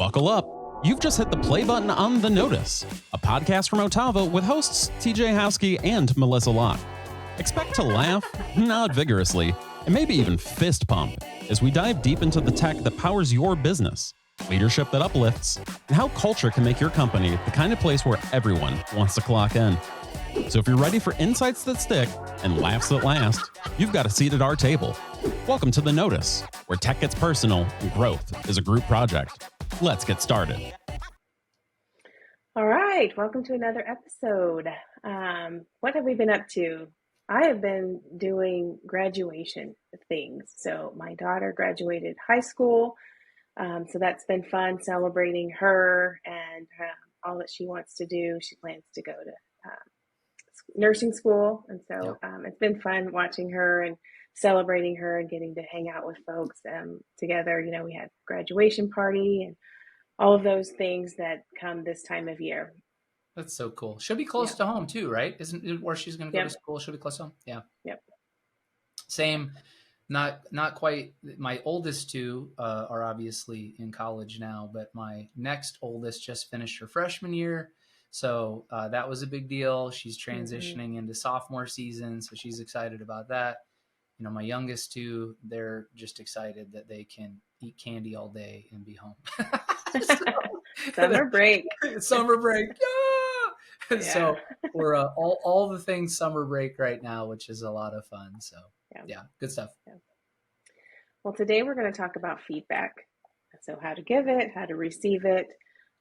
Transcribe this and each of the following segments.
Buckle up. You've just hit the play button on The Notice, a podcast from OTAVA with hosts TJ Howsky and Melissa Locke. Expect to laugh, nod vigorously, and maybe even fist pump as we dive deep into the tech that powers your business, leadership that uplifts, and how culture can make your company the kind of place where everyone wants to clock in. So if you're ready for insights that stick and laughs that last, you've got a seat at our table. Welcome to The Notice, where tech gets personal and growth is a group project. Let's get started. All right, welcome to another episode. What have we been up to? I have been doing graduation things. So my daughter graduated high school, so that's been fun celebrating her and all that she wants to do. She plans to go to nursing school, and so it's been fun watching her and celebrating her and getting to hang out with folks together. You know, we had graduation party and all of those things that come this time of year. That's so cool. She'll be close to home too, right? Isn't it where she's going to go to school? She'll be close to home. Yeah. Yep. Same. Not quite. My oldest two are obviously in college now, but my next oldest just finished her freshman year. So that was a big deal. She's transitioning into sophomore season. So she's excited about that. You know, my youngest two, they're just excited that they can eat candy all day and be home. Summer break. Summer break. Yeah! So we're all the things summer break right now, which is a lot of fun. So yeah, good stuff. Yeah. Well, today we're going to talk about feedback. So how to give it, how to receive it,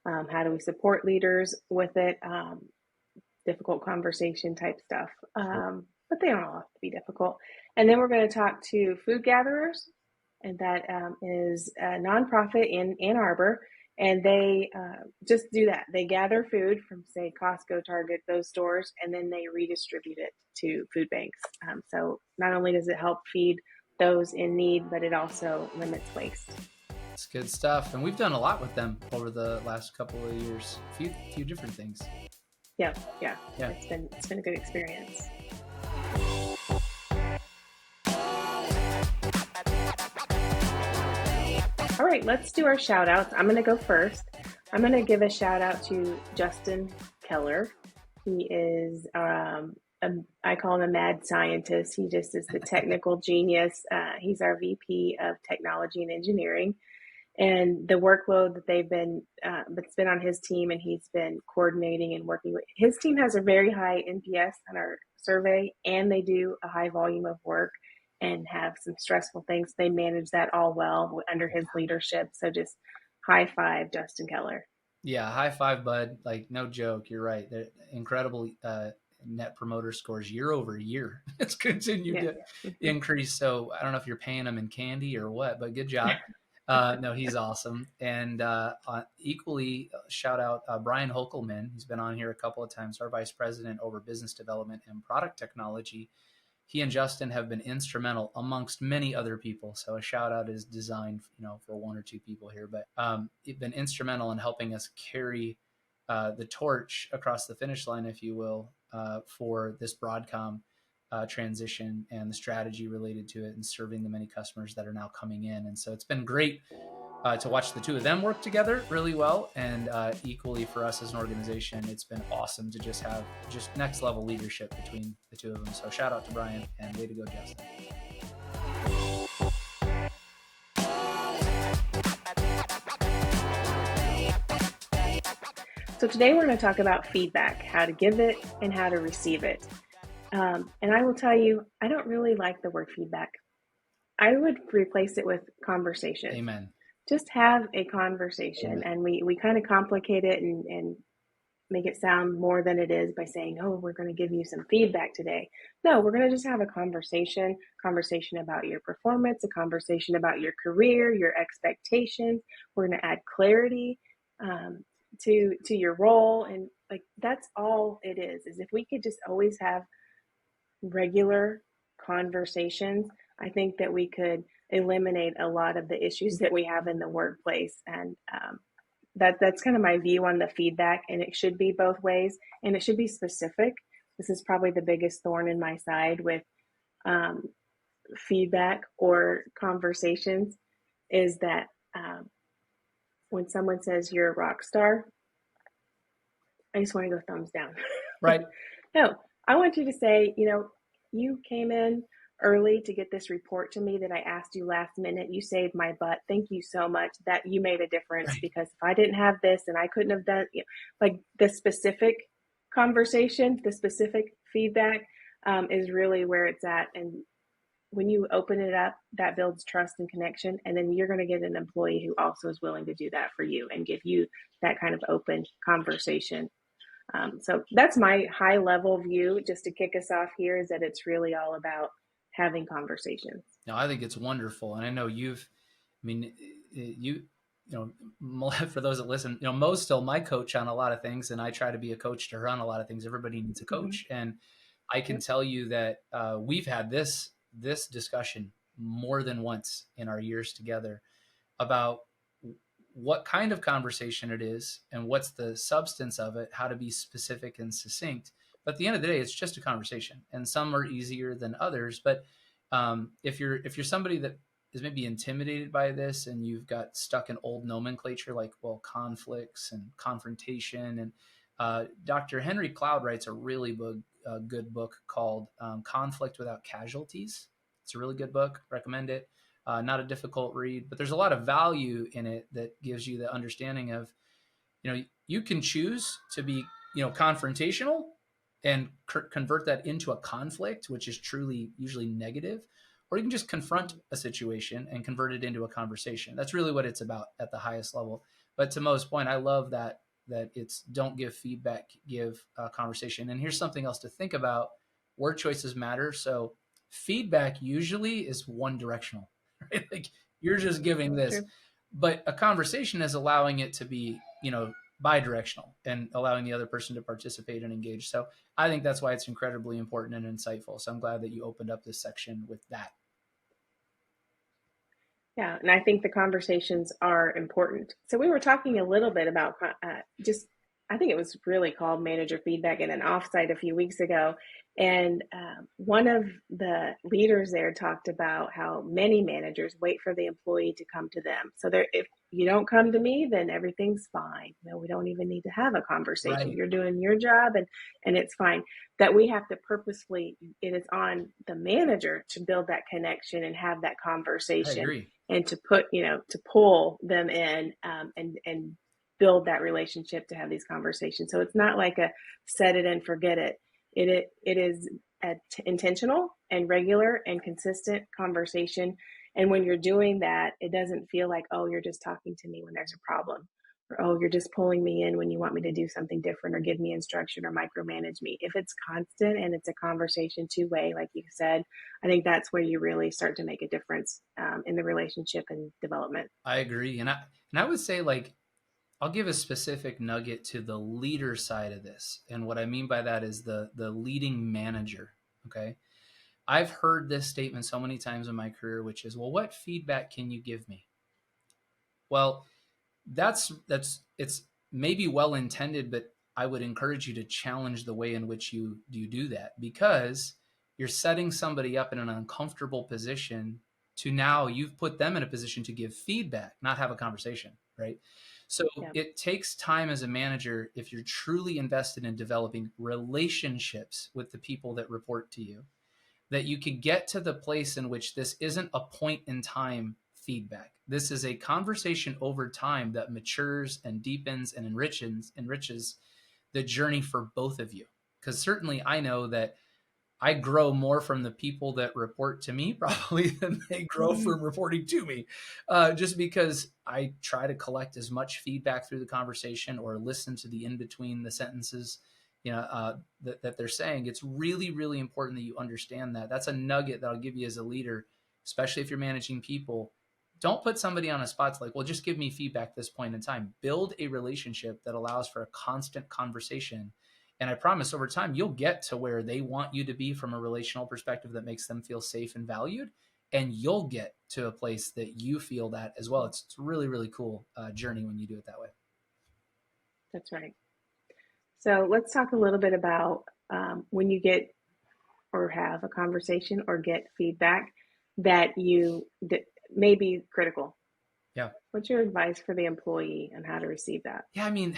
how do we support leaders with it, difficult conversation type stuff. But they don't all have to be difficult. And then we're going to talk to food gatherers, and that is a nonprofit in Ann Arbor. And they just do that. They gather food from, say, Costco, Target, those stores, and then they redistribute it to food banks. So not only does it help feed those in need, but it also limits waste. It's good stuff. And we've done a lot with them over the last couple of years. A few different things. Yeah. It's been a good experience. All right, let's do our shout outs. I'm going to go first. I'm going to give a shout out to Justin Keller. He is, I call him a mad scientist. He just is the technical genius. He's our VP of Technology and Engineering. And the workload that that's been on his team, and he's been coordinating and working with. His team has a very high NPS on our survey, and they do a high volume of work and have some stressful things. They manage that all well under his leadership. So just high five, Justin Keller. Yeah, high five, bud. Like, no joke. You're right. They're incredible net promoter scores year over year. It's continued to increase. So I don't know if you're paying him in candy or what, but good job. No, he's awesome. And equally, shout out Brian Hokelman. He's been on here a couple of times, our vice president over business development and product technology. He and Justin have been instrumental amongst many other people. So a shout out is designed, for one or two people here, but it's been instrumental in helping us carry the torch across the finish line, if you will, for this Broadcom transition and the strategy related to it and serving the many customers that are now coming in. And so it's been great to watch the two of them work together really well. And equally for us as an organization, it's been awesome to just have next level leadership between the two of them. So shout out to Brian and way to go, Justin. So today we're going to talk about feedback, how to give it and how to receive it. And I will tell you, I don't really like the word feedback. I would replace it with conversation. Amen. Just have a conversation. Amen. And we kind of complicate it and make it sound more than it is by saying, oh, we're going to give you some feedback today. No, we're going to just have a conversation about your performance, a conversation about your career, your expectations. We're going to add clarity to your role. And like, that's all it is if we could just always have regular conversations, I think that we could eliminate a lot of the issues that we have in the workplace. And that's kind of my view on the feedback. And it should be both ways, and it should be specific. This is probably the biggest thorn in my side with feedback or conversations, is that when someone says you're a rock star, I just want to go thumbs down. Right. No, I want you to say, you came in early to get this report to me that I asked you last minute. You saved my butt. Thank you so much. That you made a difference, Right. because if I didn't have this and I couldn't have done, like the specific conversation, the specific feedback is really where it's at. And when you open it up, that builds trust and connection. And then you're going to get an employee who also is willing to do that for you and give you that kind of open conversation. So that's my high level view, just to kick us off here, is that it's really all about having conversations. No, I think it's wonderful. And I know you for those that listen, Mo's still my coach on a lot of things, and I try to be a coach to her on a lot of things. Everybody needs a coach. Mm-hmm. And I can tell you that we've had this discussion more than once in our years together about what kind of conversation it is and what's the substance of it, how to be specific and succinct. But at the end of the day, it's just a conversation, and some are easier than others. But if you're somebody that is maybe intimidated by this and you've got stuck in old nomenclature like, conflicts and confrontation, and Dr. Henry Cloud writes a really good book called Conflict Without Casualties. It's a really good book. Recommend it. Not a difficult read, but there's a lot of value in it that gives you the understanding of, you can choose to be, confrontational and convert that into a conflict, which is truly usually negative, or you can just confront a situation and convert it into a conversation. That's really what it's about at the highest level. But to Mo's point, I love that it's don't give feedback, give a conversation. And here's something else to think about. Word choices matter. So feedback usually is one directional. Right? Like you're just giving this, True. But a conversation is allowing it to be, bi-directional and allowing the other person to participate and engage. So I think that's why it's incredibly important and insightful. So I'm glad that you opened up this section with that. Yeah, and I think the conversations are important. So we were talking a little bit about I think it was really called manager feedback in an offsite a few weeks ago. And one of the leaders there talked about how many managers wait for the employee to come to them. So if you don't come to me, then everything's fine. We don't even need to have a conversation. Right. You're doing your job and it's fine. That we have to purposefully, it is on the manager to build that connection and have that conversation. I agree. And to put, to pull them in and build that relationship to have these conversations. So it's not like a set it and forget it. It is intentional and regular and consistent conversation. And when you're doing that, it doesn't feel like, oh, you're just talking to me when there's a problem, or, oh, you're just pulling me in when you want me to do something different or give me instruction or micromanage me. If it's constant and it's a conversation two-way, like you said, I think that's where you really start to make a difference in the relationship and development. I agree. And I would say, I'll give a specific nugget to the leader side of this. And what I mean by that is the leading manager. Okay. I've heard this statement so many times in my career, which is, well, what feedback can you give me? Well, it's maybe well intended, but I would encourage you to challenge the way in which you do that, because you're setting somebody up in an uncomfortable position to now you've put them in a position to give feedback, not have a conversation, right? So It takes time as a manager, if you're truly invested in developing relationships with the people that report to you, that you could get to the place in which this isn't a point in time feedback. This is a conversation over time that matures and deepens and enriches the journey for both of you. Because certainly I know that I grow more from the people that report to me probably than they grow from reporting to me, just because I try to collect as much feedback through the conversation or listen to the in between the sentences, that they're saying. It's really, really important that you understand that. That's a nugget that I'll give you as a leader, especially if you're managing people. Don't put somebody on a spot like, well, just give me feedback at this point in time. Build a relationship that allows for a constant conversation. And I promise over time, you'll get to where they want you to be from a relational perspective that makes them feel safe and valued. And you'll get to a place that you feel that as well. It's a really, really cool journey when you do it that way. That's right. So let's talk a little bit about when you get or have a conversation or get feedback that may be critical. Yeah. What's your advice for the employee on how to receive that? Yeah. I mean,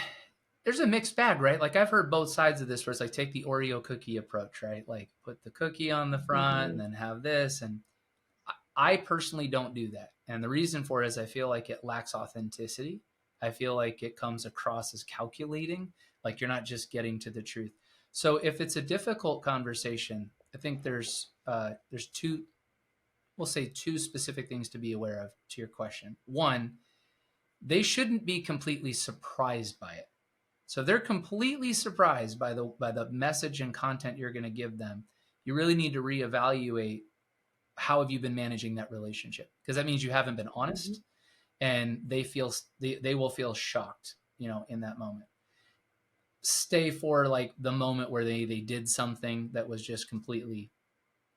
there's a mixed bag, right? Like I've heard both sides of this where it's like, take the Oreo cookie approach, right? Like put the cookie on the front and then have this. And I personally don't do that. And the reason for it is I feel like it lacks authenticity. I feel like it comes across as calculating, like you're not just getting to the truth. So if it's a difficult conversation, I think there's two, we'll say two specific things to be aware of to your question. One, they shouldn't be completely surprised by it. So they're completely surprised by the message and content you're going to give them. You really need to reevaluate how have you been managing that relationship, because that means you haven't been honest, and they will feel shocked, in that moment. Stay for like the moment where they did something that was just completely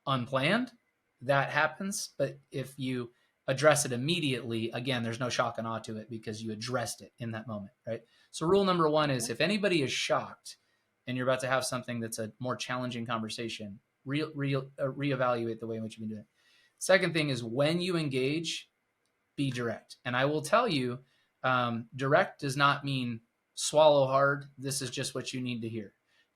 unplanned. That happens. But if you address it immediately, again, there's no shock and awe to it because you addressed it in that moment, right? So rule number one is if anybody is shocked and you're about to have something that's a more challenging conversation, reevaluate the way in which you've been doing it. Second thing is when you engage, be direct. And I will tell you, direct does not mean swallow hard. This is just what you need to hear.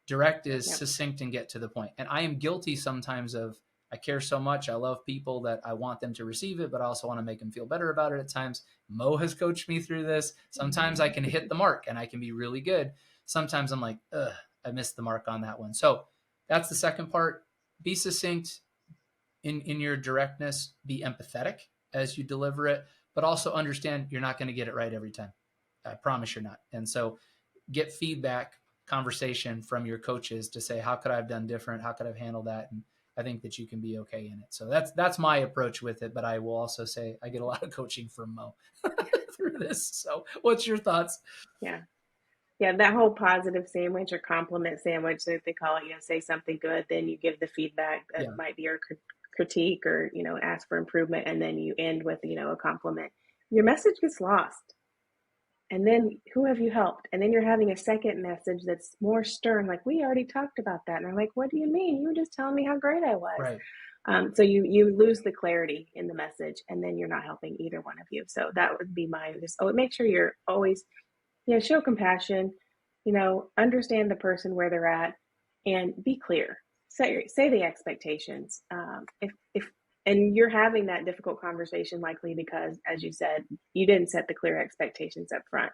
Direct is succinct and get to the point. And I am guilty sometimes of, I care so much. I love people that I want them to receive it, but I also want to make them feel better about it at times. Mo has coached me through this. Sometimes I can hit the mark and I can be really good. Sometimes I'm like, I missed the mark on that one. So that's the second part. Be succinct in your directness. Be empathetic as you deliver it, but also understand you're not going to get it right every time. I promise you're not. And so get feedback, conversation from your coaches to say, how could I have done different? How could I have handled that? And I think that you can be okay in it. So that's my approach with it. But I will also say I get a lot of coaching from Mo through this. So what's your thoughts? Yeah, that whole positive sandwich or compliment sandwich that they call it, say something good, then you give the feedback that might be your critique or, ask for improvement. And then you end with, a compliment. Your message gets lost. And then who have you helped? And then you're having a second message that's more stern, like, we already talked about that. And I'm like, what do you mean? You were just telling me how great I was. Right. So you lose the clarity in the message, and then you're not helping either one of you. So that would be mine. Just make sure you're always, show compassion, understand the person where they're at, and be clear. Say the expectations. And you're having that difficult conversation likely because, as you said, you didn't set the clear expectations up front.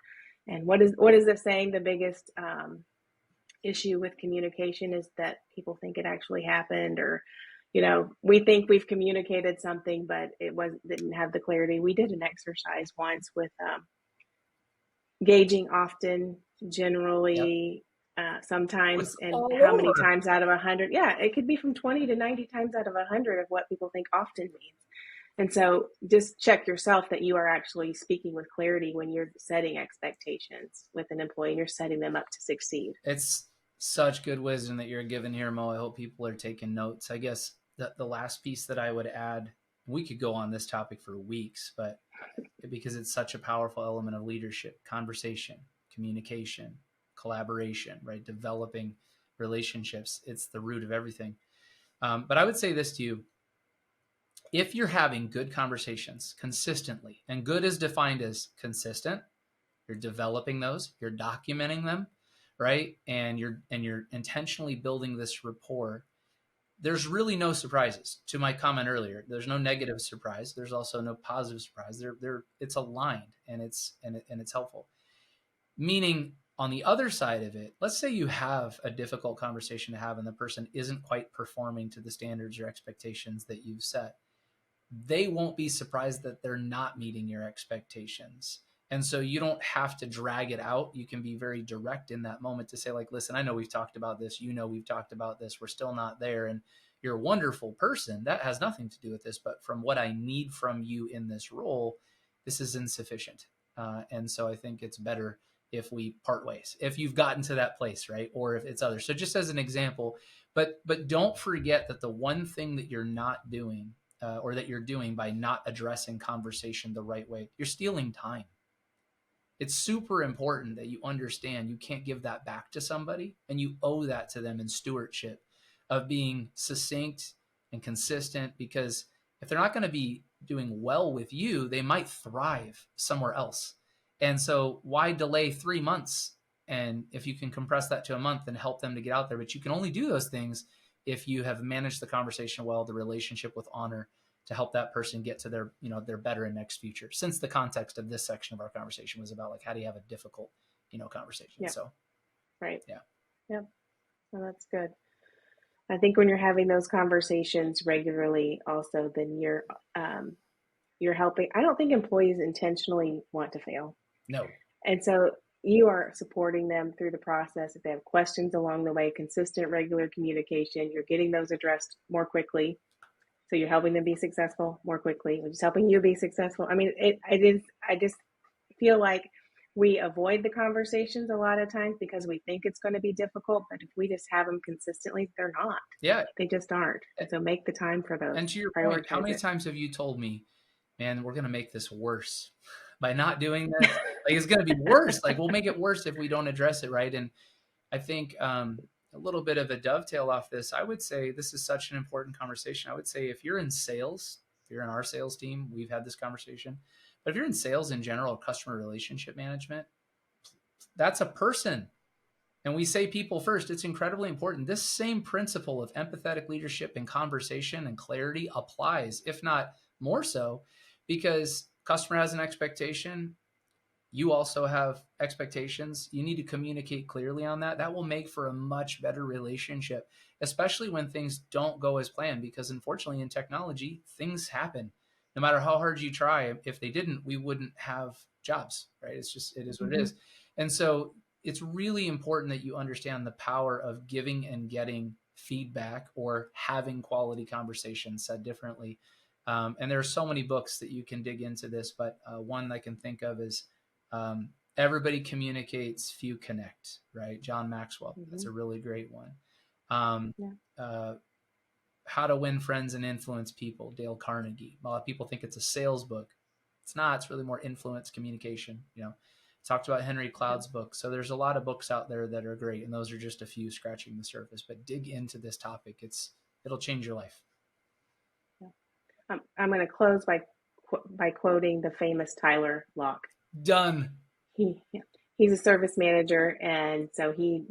And what is the saying? The biggest issue with communication is that people think it actually happened, or we think we've communicated something, but didn't have the clarity. We did an exercise once with gauging often, generally, sometimes, and how many times out of 100. Yeah, it could be from 20 to 90 times out of 100 of what people think often means. And so just check yourself that you are actually speaking with clarity when you're setting expectations with an employee and you're setting them up to succeed. It's such good wisdom that you're giving here, Mo. I hope people are taking notes. I guess the last piece that I would add, we could go on this topic for weeks, but because it's such a powerful element of leadership, conversation, communication, collaboration, right? Developing relationships. It's the root of everything. But I would say this to you. If you're having good conversations consistently, and good is defined as consistent, you're developing those, you're documenting them, right? And you're intentionally building this rapport. There's really no surprises. To my comment earlier, there's no negative surprise. There's also no positive surprise. It's aligned and it's helpful. Meaning, on the other side of it, let's say you have a difficult conversation to have and the person isn't quite performing to the standards or expectations that you've set. They won't be surprised that they're not meeting your expectations. And so you don't have to drag it out. You can be very direct in that moment to say, like, listen, I know we've talked about this. We've talked about this. We're still not there. And you're a wonderful person. That has nothing to do with this. But from what I need from you in this role, this is insufficient. And so I think it's better if we part ways, if you've gotten to that place, right? Or if it's others. So just as an example, but don't forget that the one thing that you're not doing or that you're doing by not addressing conversation the right way, you're stealing time. It's super important that you understand you can't give that back to somebody, and you owe that to them in stewardship of being succinct and consistent, because if they're not going to be doing well with you, they might thrive somewhere else. And so why delay 3 months? And if you can compress that to a month and help them to get out there, but you can only do those things if you have managed the conversation well, the relationship with honor, to help that person get to their, their better and next future. Since the context of this section of our conversation was about like, how do you have a difficult, conversation? Yeah. So, right. Yeah. Yep. Well, that's good. I think when you're having those conversations regularly, also, then you're helping. I don't think employees intentionally want to fail. No. And so you are supporting them through the process. If they have questions along the way, consistent, regular communication, you're getting those addressed more quickly. So you're helping them be successful more quickly, which is helping you be successful. I mean, it is, I just feel like we avoid the conversations a lot of times because we think it's going to be difficult, but if we just have them consistently, they're not. Yeah. They just aren't. And so make the time for those. And to your point, how many times have you told me, man, we're going to make this worse by not doing this? Like, it's going to be worse. Like, we'll make it worse if we don't address it, right? And I think a little bit of a dovetail off this, I would say this is such an important conversation. I would say if you're in sales, if you're in our sales team, we've had this conversation. But if you're in sales in general, customer relationship management, that's a person. And we say people first. It's incredibly important. This same principle of empathetic leadership and conversation and clarity applies, if not more so, because customer has an expectation. You also have expectations. You need to communicate clearly on that. That will make for a much better relationship, especially when things don't go as planned, because unfortunately in technology, things happen. No matter how hard you try, if they didn't, we wouldn't have jobs, right? It's just, it is what it is. And so it's really important that you understand the power of giving and getting feedback or having quality conversations, said differently. And there are so many books that you can dig into this, but one I can think of is Everybody Communicates, Few Connect, right? John Maxwell. That's a really great one. How to Win Friends and Influence People, Dale Carnegie. A lot of people think it's a sales book. It's not. It's really more influence communication. Talked about Henry Cloud's book. So there's a lot of books out there that are great, and those are just a few scratching the surface. But dig into this topic. It'll change your life. I'm going to close by quoting the famous Tyler Locke. Done. He's a service manager, and so he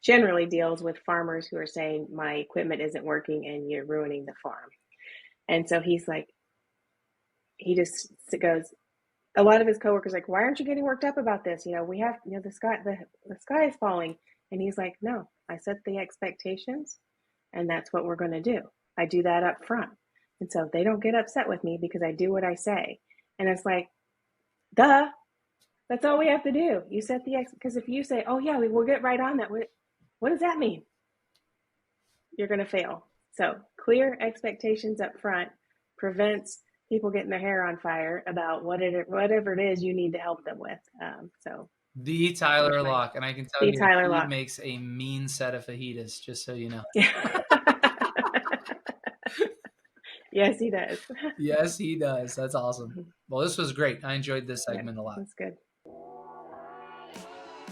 generally deals with farmers who are saying, my equipment isn't working and you're ruining the farm. And so he just goes, a lot of his coworkers like, why aren't you getting worked up about this? We have, the sky is falling. And he's like, no, I set the expectations and that's what we're going to do. I do that up front. And so they don't get upset with me because I do what I say. And it's like, duh, that's all we have to do. You set the because if you say, oh yeah, we'll get right on that. What does that mean? You're going to fail. So clear expectations up front prevents people getting their hair on fire about whatever it is you need to help them with. The Tyler Locke, and I can tell you, Tyler he Locke makes a mean set of fajitas, just so you know. Yes, he does. Yes, he does. That's awesome. Well, this was great. I enjoyed this segment a lot. That's good.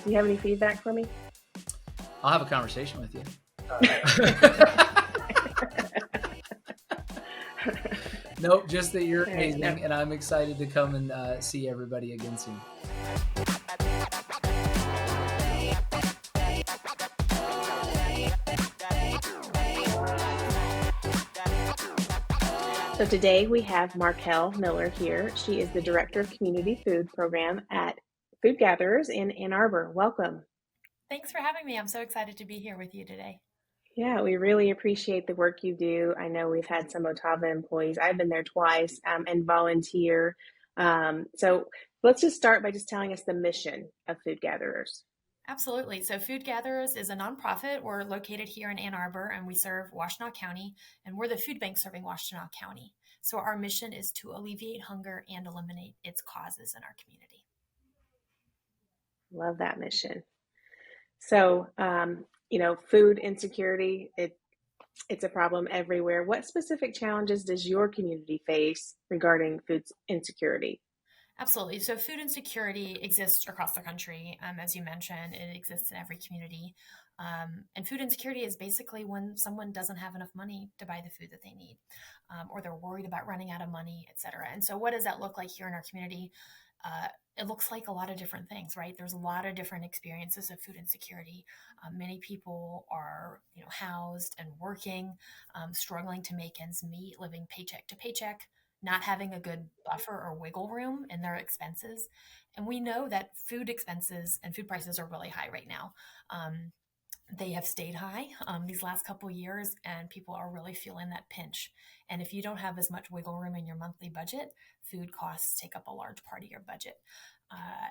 Do you have any feedback for me? I'll have a conversation with you. Nope, just that you're amazing, and I'm excited to come and see everybody again soon. So today we have Markell Miller here. She is the Director of Community Food Program at Food Gatherers in Ann Arbor. Welcome. Thanks for having me. I'm so excited to be here with you today. Yeah, we really appreciate the work you do. I know we've had some OTAVA employees. I've been there twice and volunteer. So let's just start by just telling us the mission of Food Gatherers. Absolutely. So Food Gatherers is a nonprofit. We're located here in Ann Arbor, and we serve Washtenaw County, and we're the food bank serving Washtenaw County. So our mission is to alleviate hunger and eliminate its causes in our community. Love that mission. So, food insecurity, it's a problem everywhere. What specific challenges does your community face regarding food insecurity? Absolutely. So food insecurity exists across the country. As you mentioned, it exists in every community. And food insecurity is basically when someone doesn't have enough money to buy the food that they need, or they're worried about running out of money, et cetera. And so what does that look like here in our community? Uh, it looks like a lot of different things, right? There's a lot of different experiences of food insecurity. Many people are, housed and working, struggling to make ends meet, living paycheck to paycheck, not having a good buffer or wiggle room in their expenses. And we know that food expenses and food prices are really high right now. They have stayed high these last couple years, and people are really feeling that pinch. And if you don't have as much wiggle room in your monthly budget, food costs take up a large part of your budget.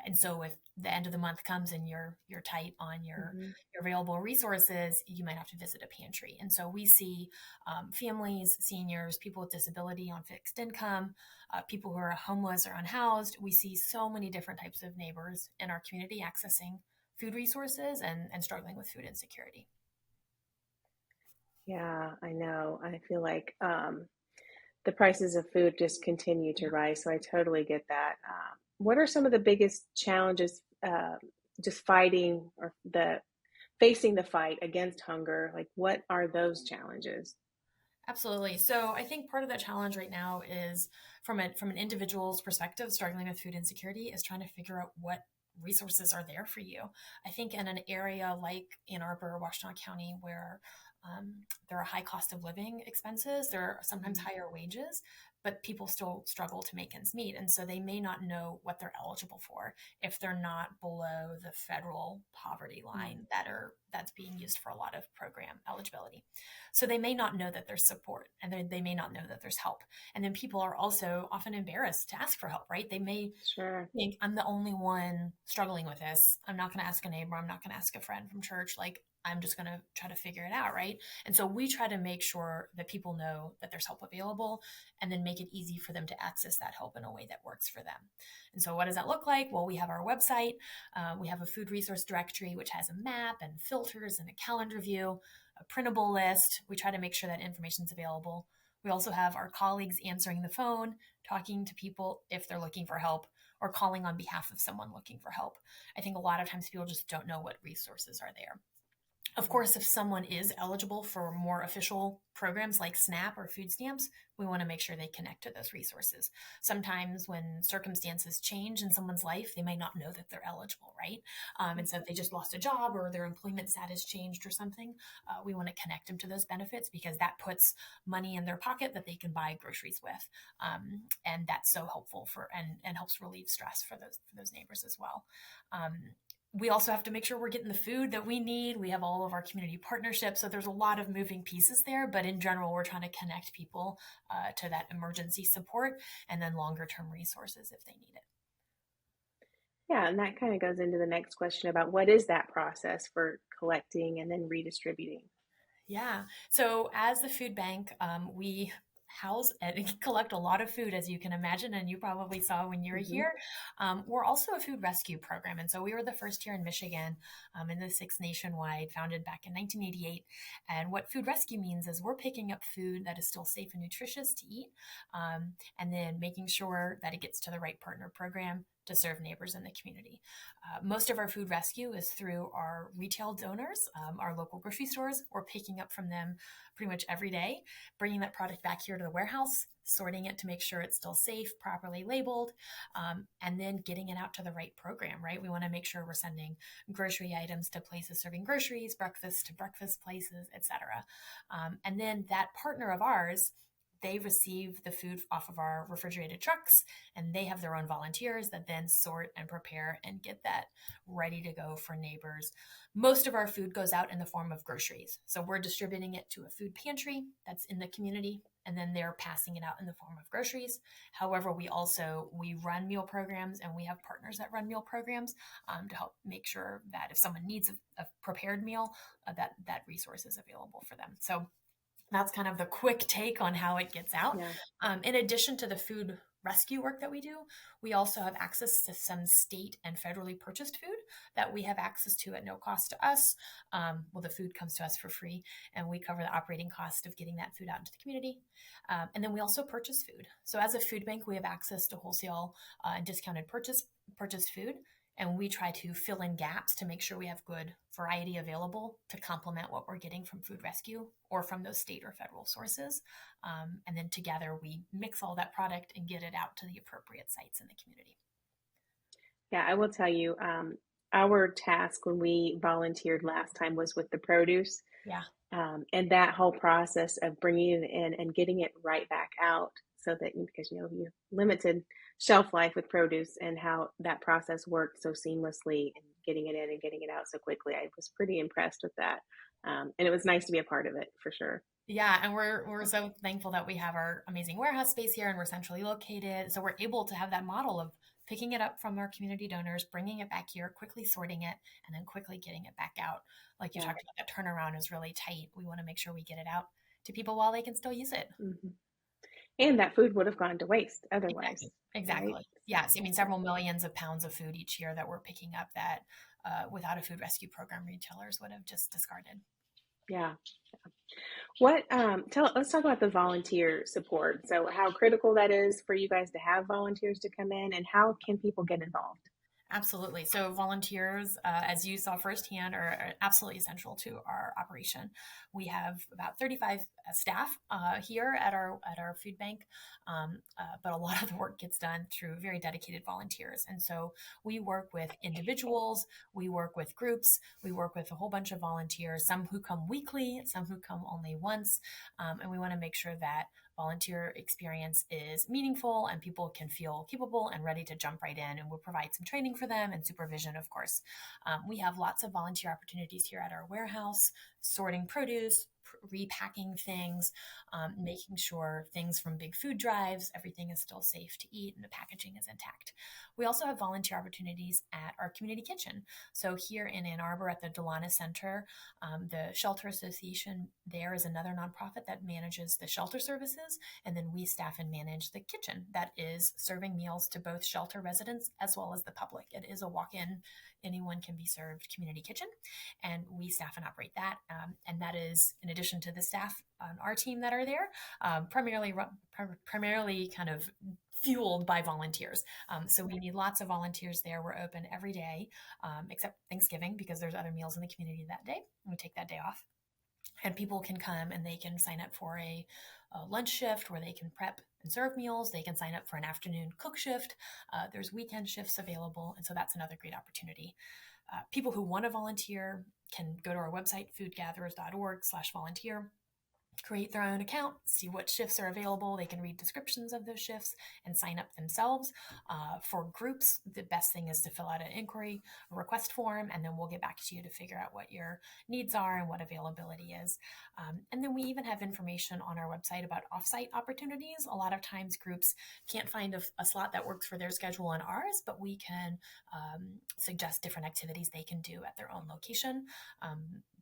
And so if the end of the month comes and you're tight on your available resources, you might have to visit a pantry. And so we see families, seniors, people with disability on fixed income, people who are homeless or unhoused. We see so many different types of neighbors in our community accessing food resources and struggling with food insecurity. Yeah, I know. I feel like the prices of food just continue to rise. So I totally get that. What are some of the biggest challenges just fighting or facing the fight against hunger? Like, what are those challenges? Absolutely. So I think part of the challenge right now is from an individual's perspective, struggling with food insecurity is trying to figure out what resources are there for you. I think in an area like Ann Arbor or Washtenaw County where there are high cost of living expenses, there are sometimes higher wages, but people still struggle to make ends meet. And so they may not know what they're eligible for if they're not below the federal poverty line that's being used for a lot of program eligibility. So they may not know that there's support, and they may not know that there's help. And then people are also often embarrassed to ask for help, right? They may think, I'm the only one struggling with this. I'm not going to ask a neighbor. I'm not going to ask a friend from church. Like, I'm just going to try to figure it out, right? And so we try to make sure that people know that there's help available, and then make it easy for them to access that help in a way that works for them. And so what does that look like? Well, we have our website. We have a food resource directory, which has a map and filters and a calendar view, a printable list. We try to make sure that information is available. We also have our colleagues answering the phone, talking to people if they're looking for help, or calling on behalf of someone looking for help. I think a lot of times people just don't know what resources are there. Of course, if someone is eligible for more official programs like SNAP or food stamps, we want to make sure they connect to those resources. Sometimes when circumstances change in someone's life, they may not know that they're eligible, right? And so if they just lost a job or their employment status changed or something, we want to connect them to those benefits because that puts money in their pocket that they can buy groceries with. And that's so helpful and helps relieve stress for those neighbors as well. We also have to make sure we're getting the food that we need. We have all of our community partnerships. So there's a lot of moving pieces there. But in general, we're trying to connect people to that emergency support and then longer term resources if they need it. Yeah, and that kind of goes into the next question about what is that process for collecting and then redistributing? Yeah. So as the food bank, we house and collect a lot of food, as you can imagine, and you probably saw when you were here. We're also a food rescue program. And so we were the first here in Michigan, in the sixth nationwide, founded back in 1988. And what food rescue means is we're picking up food that is still safe and nutritious to eat, and then making sure that it gets to the right partner program to serve neighbors in the community. Most of our food rescue is through our retail donors, our local grocery stores. We're picking up from them pretty much every day, bringing that product back here to the warehouse, sorting it to make sure it's still safe, properly labeled, and then getting it out to the right program, right? We want to make sure we're sending grocery items to places serving groceries, breakfast to breakfast places, etc. And then that partner of ours, they receive the food off of our refrigerated trucks, and they have their own volunteers that then sort and prepare and get that ready to go for neighbors. Most of our food goes out in the form of groceries. So we're distributing it to a food pantry that's in the community, and then they're passing it out in the form of groceries. However, we run meal programs, and we have partners that run meal programs to help make sure that if someone needs a prepared meal, that resource is available for them. So that's kind of the quick take on how it gets out. Yeah. In addition to the food rescue work that we do, we also have access to some state and federally purchased food that we have access to at no cost to us. Well, the food comes to us for free, and we cover the operating cost of getting that food out into the community. And then we also purchase food. So as a food bank, we have access to wholesale and discounted purchased food. And we try to fill in gaps to make sure we have good variety available to complement what we're getting from food rescue or from those state or federal sources. And then together we mix all that product and get it out to the appropriate sites in the community. Yeah, I will tell you, our task when we volunteered last time was with the produce. Yeah. And that whole process of bringing it in and getting it right back out so that, because, you know, you're limited shelf life with produce, and how that process worked so seamlessly and getting it in and getting it out so quickly. I was pretty impressed with that. And it was nice to be a part of it for sure. Yeah, and we're so thankful that we have our amazing warehouse space here and we're centrally located. So we're able to have that model of picking it up from our community donors, bringing it back here, quickly sorting it, and then quickly getting it back out. Like you talked about, that turnaround is really tight. We want to make sure we get it out to people while they can still use it. Mm-hmm. And that food would have gone to waste otherwise. Exactly. Right? Yes. I mean, several millions of pounds of food each year that we're picking up that without a food rescue program, retailers would have just discarded. Yeah. Let's talk about the volunteer support. So how critical that is for you guys to have volunteers to come in, and how can people get involved? Absolutely. So volunteers, as you saw firsthand, are absolutely essential to our operation. We have about 35 staff here at our food bank, but a lot of the work gets done through very dedicated volunteers. And so we work with individuals, we work with groups, we work with a whole bunch of volunteers, some who come weekly, some who come only once, and we want to make sure that volunteer experience is meaningful and people can feel capable and ready to jump right in, and we'll provide some training for them and supervision, of course. We have lots of volunteer opportunities here at our warehouse, sorting produce, repacking things, making sure things from big food drives, everything is still safe to eat and the packaging is intact. We also have volunteer opportunities at our community kitchen. So here in Ann Arbor at the Delana Center, the Shelter Association there is another nonprofit that manages the shelter services, and then we staff and manage the kitchen that is serving meals to both shelter residents as well as the public. It is a walk-in, anyone can be served community kitchen, and we staff and operate that. And that is in addition to the staff on our team that are there, primarily kind of fueled by volunteers. So we need lots of volunteers there. We're open every day, except Thanksgiving, because there's other meals in the community that day. We take that day off. And people can come and they can sign up for a lunch shift where they can prep and serve meals. They can sign up for an afternoon cook shift. There's weekend shifts available. And so that's another great opportunity. People who want to volunteer can go to our website, foodgatherers.org/volunteer. Create their own account, see what shifts are available. They can read descriptions of those shifts and sign up themselves. For groups, the best thing is to fill out an inquiry request form, and then we'll get back to you to figure out what your needs are and what availability is. And then we even have information on our website about offsite opportunities. A lot of times groups can't find a slot that works for their schedule and ours, but we can suggest different activities they can do at their own location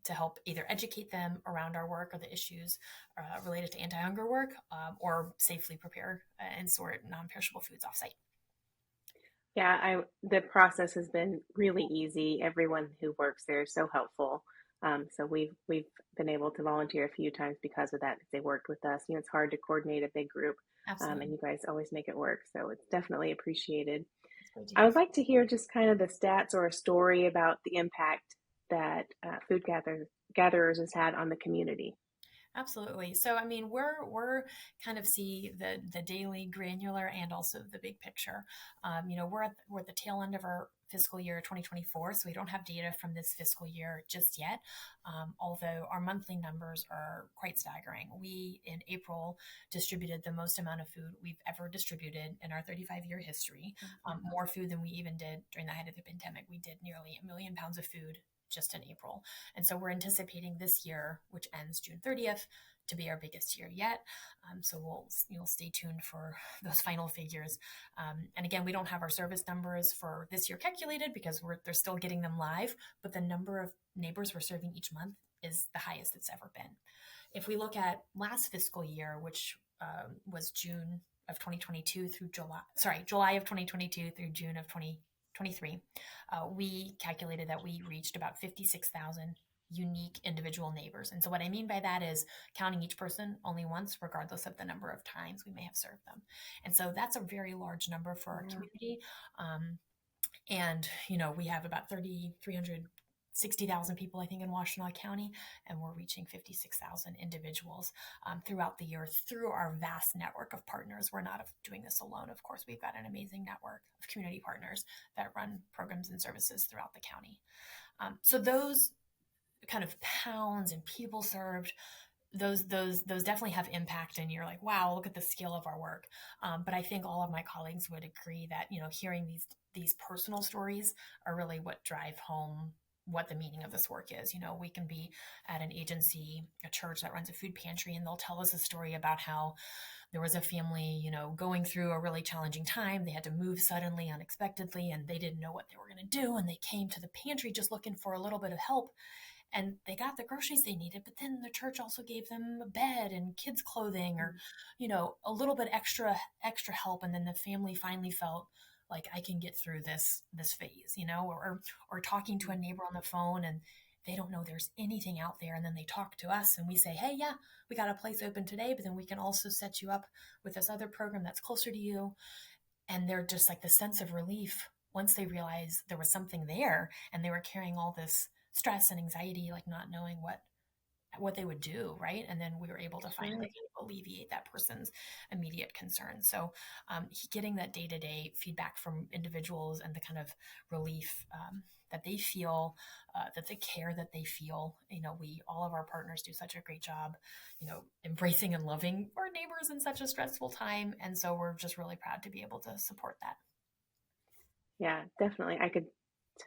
to help either educate them around our work or the issues related to anti-hunger work, or safely prepare and sort non-perishable foods offsite. Yeah, the process has been really easy. Everyone who works there is so helpful. So we've been able to volunteer a few times because of that. They worked with us. You know, it's hard to coordinate a big group, and you guys always make it work. So it's definitely appreciated. I would like to hear just kind of the stats or a story about the impact that Food Gatherers has had on the community. Absolutely. So, I mean, we're kind of see the daily granular and also the big picture. We're at the tail end of our fiscal year 2024, so we don't have data from this fiscal year just yet. Although our monthly numbers are quite staggering. We in April distributed the most amount of food we've ever distributed in our 35-year history. More food than we even did during the height of the pandemic. We did nearly 1 million pounds of food just in April. And so we're anticipating this year, which ends June 30th, to be our biggest year yet. So you'll stay tuned for those final figures. And again, we don't have our service numbers for this year calculated because they're still getting them live, but the number of neighbors we're serving each month is the highest it's ever been. If we look at last fiscal year, which was June of 2022 through July of 2022 through June of 2023, we calculated that we reached about 56,000 unique individual neighbors. And so what I mean by that is counting each person only once, regardless of the number of times we may have served them. And so that's a very large number for our community. And, we have about 360,000 people, I think, in Washtenaw County, and we're reaching 56,000 individuals throughout the year through our vast network of partners. We're not doing this alone. Of course, we've got an amazing network of community partners that run programs and services throughout the county. So those kind of pounds and people served, those definitely have impact, and you're like, wow, look at the scale of our work. But I think all of my colleagues would agree that, hearing these personal stories are really what drive home what the meaning of this work is. We can be at an agency, a church that runs a food pantry, and they'll tell us a story about how there was a family, going through a really challenging time. They had to move suddenly, unexpectedly, and they didn't know what they were going to do. And they came to the pantry just looking for a little bit of help. And they got the groceries they needed, but then the church also gave them a bed and kids' clothing, or, a little bit extra help. And then the family finally felt like, I can get through this phase, or talking to a neighbor on the phone, and they don't know there's anything out there. And then they talk to us and we say, hey, yeah, we got a place open today, but then we can also set you up with this other program that's closer to you. And they're just like the sense of relief once they realize there was something there, and they were carrying all this stress and anxiety, like not knowing what they would do, right? And then we were able to finally alleviate that person's immediate concerns. So getting that day-to-day feedback from individuals and the kind of relief that they feel, that the care that they feel, all of our partners do such a great job, embracing and loving our neighbors in such a stressful time. And so we're just really proud to be able to support that. Yeah, definitely. I could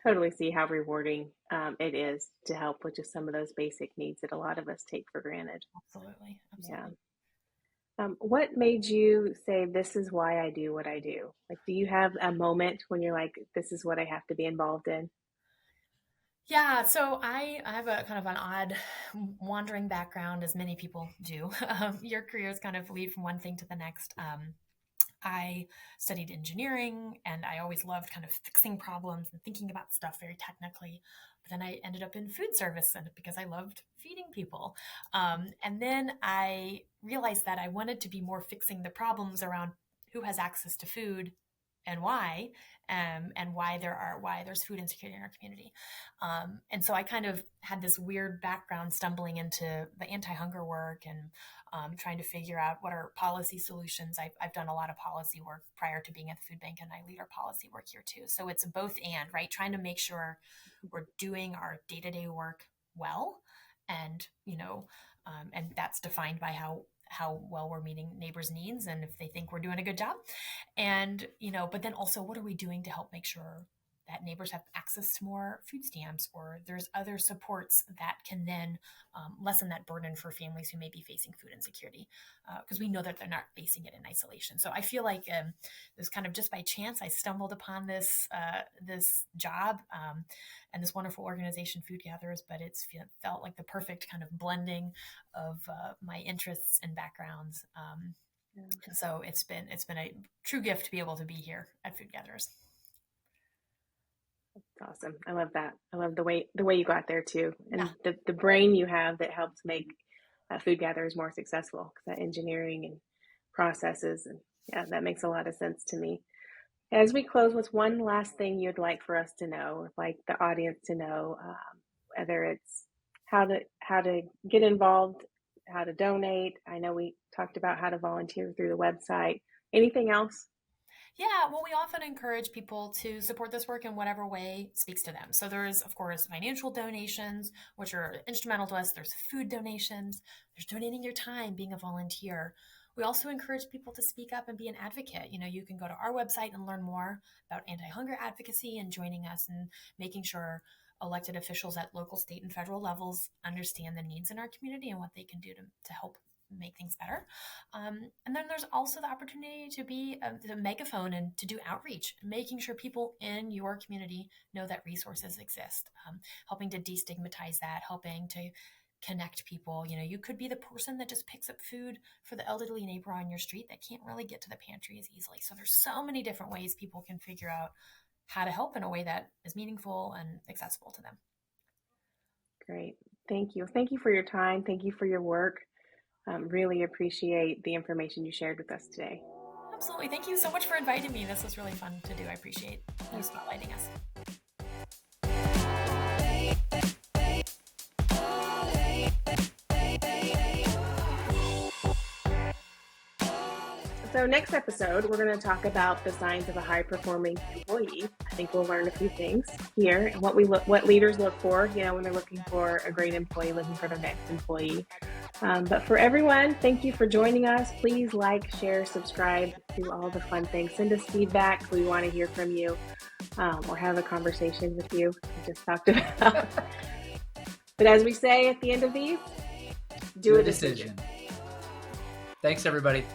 totally see how rewarding it is to help with just some of those basic needs that a lot of us take for granted. Absolutely. Yeah. What made you say, this is why I do what I do? Like, do you have a moment when you're like, this is what I have to be involved in? Yeah, so I have a kind of an odd wandering background, as many people do. Your careers kind of lead from one thing to the next. I studied engineering, and I always loved kind of fixing problems and thinking about stuff very technically. But then I ended up in food service, and because I loved feeding people. And then I realized that I wanted to be more fixing the problems around who has access to food and why, and why there's food insecurity in our community. And so I kind of had this weird background stumbling into the anti-hunger work and trying to figure out what are policy solutions. I've done a lot of policy work prior to being at the food bank, and I lead our policy work here too. So it's both and, right? Trying to make sure we're doing our day-to-day work well, and and that's defined by how well we're meeting neighbors' needs and if they think we're doing a good job. And, but then also, what are we doing to help make sure that neighbors have access to more food stamps, or there's other supports that can then lessen that burden for families who may be facing food insecurity, because we know that they're not facing it in isolation. So I feel like it was kind of just by chance I stumbled upon this job and this wonderful organization, Food Gatherers, but it felt like the perfect kind of blending of my interests and backgrounds. And so it's been a true gift to be able to be here at Food Gatherers. That's awesome. I love that. I love the way you got there too, and the brain you have that helps make Food Gatherers more successful. That engineering and processes, and that makes a lot of sense to me. As we close, what's one last thing you'd like for us to know, or like the audience to know, whether it's how to get involved, how to donate? I know we talked about how to volunteer through the website. Anything else? Yeah, well, we often encourage people to support this work in whatever way speaks to them. So there's, of course, financial donations, which are instrumental to us. There's food donations. There's donating your time, being a volunteer. We also encourage people to speak up and be an advocate. You can go to our website and learn more about anti-hunger advocacy and joining us and making sure elected officials at local, state, and federal levels understand the needs in our community and what they can do to help make things better. And then there's also the opportunity to be the megaphone and to do outreach, making sure people in your community know that resources exist, helping to destigmatize that, helping to connect people. You could be the person that just picks up food for the elderly neighbor on your street that can't really get to the pantry as easily. So there's so many different ways people can figure out how to help in a way that is meaningful and accessible to them. Great. Thank you. Thank you for your time. Thank you for your work. Really appreciate the information you shared with us today. Absolutely. Thank you so much for inviting me. This was really fun to do. I appreciate you spotlighting us. So next episode, we're going to talk about the signs of a high-performing employee. I think we'll learn a few things here and what leaders look for, when they're looking for a great employee, looking for their next employee. But for everyone, thank you for joining us. Please like, share, subscribe, do all the fun things. Send us feedback. We want to hear from you or have a conversation with you. We just talked about. But as we say at the end of these, do a decision. Thanks, everybody.